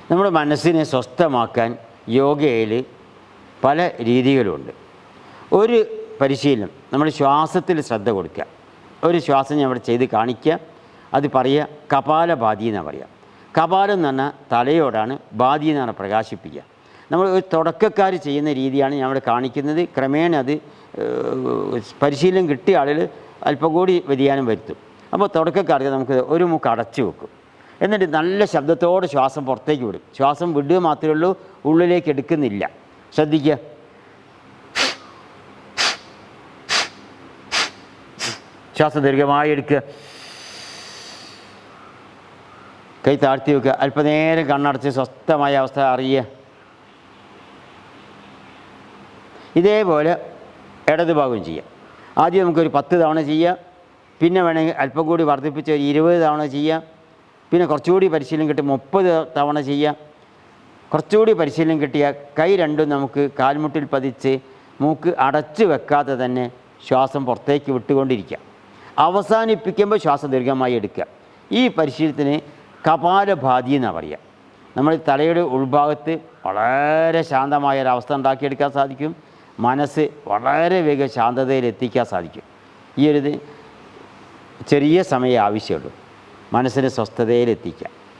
നമ്മുടെ മനസ്സിനെ സ്വസ്ഥമാക്കാൻ യോഗയിൽ പല രീതികളുമുണ്ട്. ഒരു പരിശീലനം നമ്മൾ ശ്വാസത്തിൽ ശ്രദ്ധ കൊടുക്കുക. ഒരു ശ്വാസം ഞാൻ ഇവിടെ ചെയ്ത് കാണിക്കുക, അത് പറയുക കപാലഭാതി എന്നാണ് പറയുക. കപാലം എന്ന് പറഞ്ഞാൽ തലയോടാണ്, ഭാതി എന്ന് പറഞ്ഞാൽ പ്രകാശിപ്പിക്കുക. നമ്മൾ ഒരു തുടക്കക്കാർ ചെയ്യുന്ന രീതിയാണ് ഞാൻ ഇവിടെ കാണിക്കുന്നത്. ക്രമേണ അത് പരിശീലനം കിട്ടിയ ആളുകൾ അല്പം കൂടി വ്യതിയാനം വരുത്തും. അപ്പോൾ തുടക്കക്കാർക്ക് നമുക്ക് ഒരു മൂക്ക് അടച്ചു വെക്കും, എന്നിട്ട് നല്ല ശബ്ദത്തോടെ ശ്വാസം പുറത്തേക്ക് വിടും. ശ്വാസം വിടുക മാത്രമേ ഉള്ളൂ, ഉള്ളിലേക്ക് എടുക്കുന്നില്ല. ശ്രദ്ധിക്കുക. ശ്വാസം ദീർഘമായി എടുക്കുക, കൈ താഴ്ത്തി വെക്കുക, അല്പനേരം കണ്ണടച്ച് സ്വസ്ഥമായ അവസ്ഥ അറിയുക. ഇതേപോലെ ഇടതുഭാഗം ചെയ്യാം. ആദ്യം നമുക്കൊരു 10 തവണ ചെയ്യാം, പിന്നെ വേണമെങ്കിൽ അല്പം കൂടി വർദ്ധിപ്പിച്ച് ഒരു 20 തവണ ചെയ്യാം, പിന്നെ കുറച്ചുകൂടി പരിശീലനം കിട്ടി 30 തവണ ചെയ്യാം. കുറച്ചുകൂടി പരിശീലനം കിട്ടിയ കൈ രണ്ടും നമുക്ക് കാൽമുട്ടിൽ പതിച്ച് മൂക്ക് അടച്ചു വെക്കാതെ തന്നെ ശ്വാസം പുറത്തേക്ക് വിട്ടുകൊണ്ടിരിക്കുക. അവസാനിപ്പിക്കുമ്പോൾ ശ്വാസം ദീർഘമായി എടുക്കുക. ഈ പരിശീലനത്തിന് കപാലഭാതി എന്നാണ് പറയുക. നമ്മൾ തലയുടെ ഉൾഭാഗത്ത് വളരെ ശാന്തമായ ഒരവസ്ഥ ഉണ്ടാക്കിയെടുക്കാൻ സാധിക്കും. മനസ്സ് വളരെ വേഗം ശാന്തതയിൽ എത്തിക്കാൻ സാധിക്കും. ഈ ഒരു ചെറിയ സമയം ആവശ്യമുള്ളൂ മനസ്സിനെ സ്വസ്ഥതയിൽ എത്തിക്കാം.